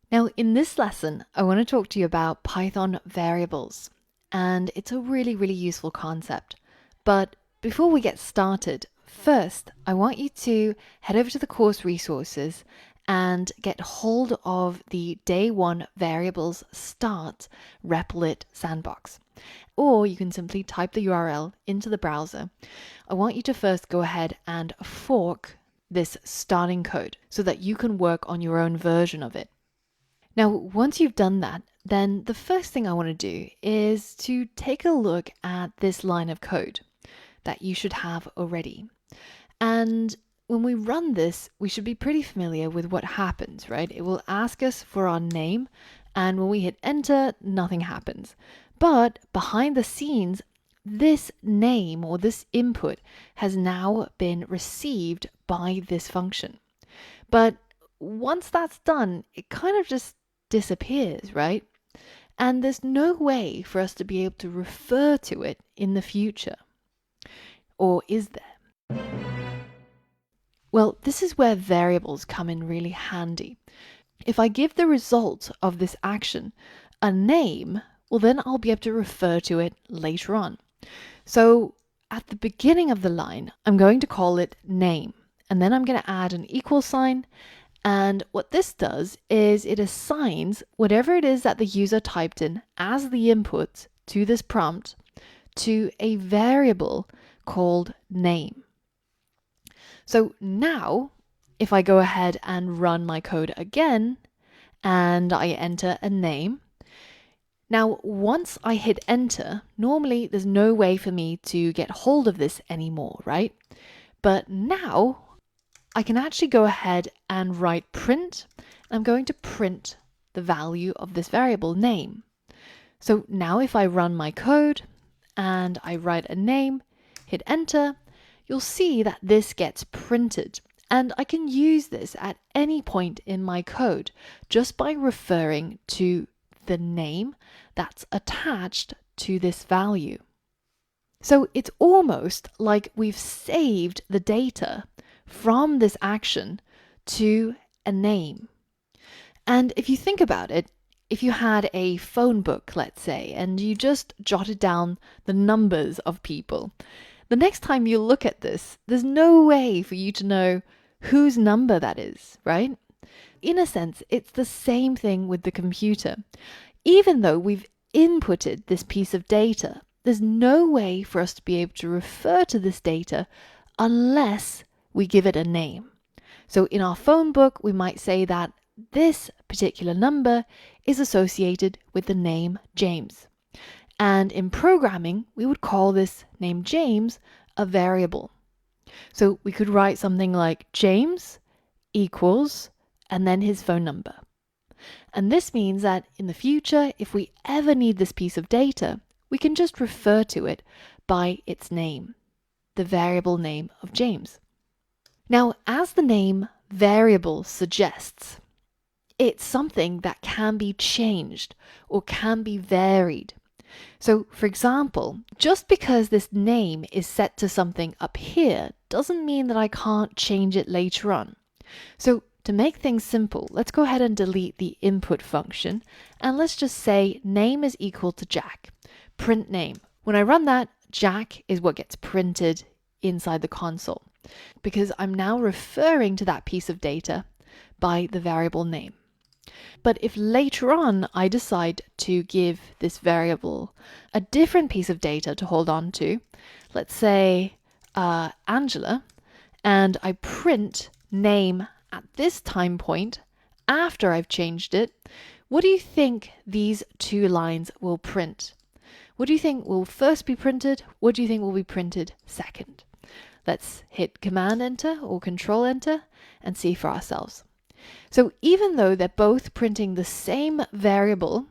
Now, in this lesson, I want to talk to you about Python variables, and it's a really useful concept. But before we get started, first, I want you to head over to the course resources and get hold of the day one variables start replit sandbox. Or you can simply type the URL into the browser. I want you to first go ahead and fork this starting code so that you can work on your own version of it. Now, once you've done that, then the first thing I want to do is to take a look at this line of code that you should have already. And when we run this, we should be pretty familiar with what happens, right? It will ask us for our name, and when we hit enter, nothing happens. But behind the scenes, this name or this input has now been received by this function. But once that's done, it kind of just disappears, right? And there's no way for us to be able to refer to it in the future. Or is there? Well, this is where variables come in really handy. If I give the result of this action a name, well, then I'll be able to refer to it later on. So at the beginning of the line, I'm going to call it name, and then I'm going to add an equal sign. And what this does is it assigns whatever it is that the user typed in as the input to this prompt to a variable called name. So now, if I go ahead and run my code again, and I enter a name, now once I hit enter, normally there's no way for me to get hold of this anymore, right? But now I can actually go ahead and write print. I'm going to print the value of this variable name. So now if I run my code and I write a name, hit enter, you'll see that this gets printed. And I can use this at any point in my code just by referring to the name that's attached to this value. So it's almost like we've saved the data from this action to a name. And if you think about it, if you had a phone book, let's say, and you just jotted down the numbers of people, the next time you look at this, there's no way for you to know whose number that is, right? In a sense, it's the same thing with the computer. Even though we've inputted this piece of data, there's no way for us to be able to refer to this data unless we give it a name. So in our phone book, we might say that this particular number is associated with the name James. And in programming, we would call this name James a variable. So we could write something like James equals, and then his phone number. And this means that in the future, if we ever need this piece of data, we can just refer to it by its name, the variable name of James. Now, as the name variable suggests, it's something that can be changed or can be varied. So, for example, just because this name is set to something up here doesn't mean that I can't change it later on. So, to make things simple, let's go ahead and delete the input function, and let's just say name is equal to Jack. Print name. When I run that, Jack is what gets printed inside the console, because I'm now referring to that piece of data by the variable name. But if later on I decide to give this variable a different piece of data to hold on to, let's say Angela, and I print name at this time point after I've changed it, what do you think these two lines will print? What do you think will first be printed? What do you think will be printed second? Let's hit Command Enter or Control Enter and see for ourselves. So even though they're both printing the same variable,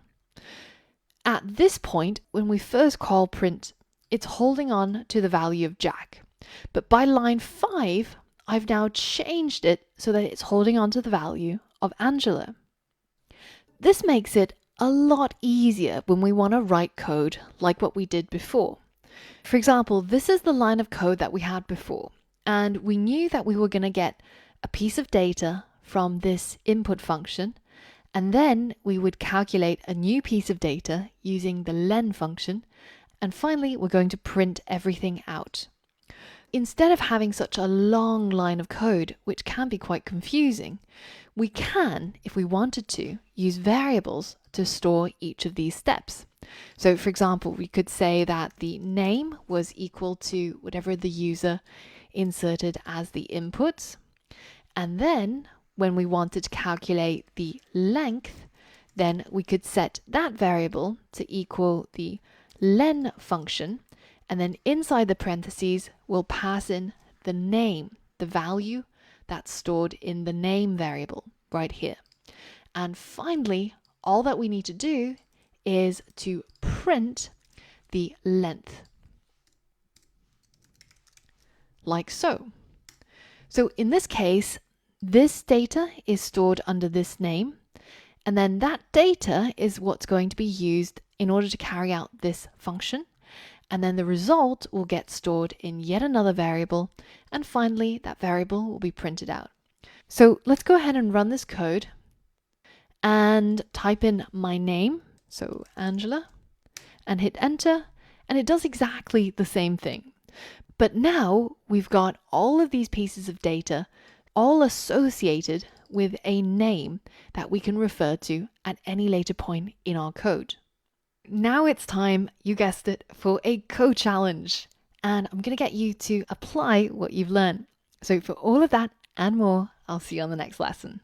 at this point, when we first call print, it's holding on to the value of Jack. But by line 5, I've now changed it so that it's holding on to the value of Angela. This makes it a lot easier when we want to write code like what we did before. For example, this is the line of code that we had before, and we knew that we were going to get a piece of data from this input function, And then we would calculate a new piece of data using the len function. And finally, we're going to print everything out. Instead of having such a long line of code, which can be quite confusing, we can, if we wanted to, use variables to store each of these steps. So for example, we could say that the name was equal to whatever the user inserted as the inputs. And then when we wanted to calculate the length, then we could set that variable to equal the len function. And then inside the parentheses, we'll pass in the name, the value that's stored in the name variable right here. And finally, all that we need to do is to print the length, like so. So in this case, this data is stored under this name, and then that data is what's going to be used in order to carry out this function. And then the result will get stored in yet another variable, and finally that variable will be printed out. So let's go ahead and run this code and type in my name, so Angela, and hit enter, and it does exactly the same thing. But now we've got all of these pieces of data all associated with a name that we can refer to at any later point in our code. Now it's time, you guessed it, for a code challenge. And I'm going to get you to apply what you've learned. So for all of that and more, I'll see you on the next lesson.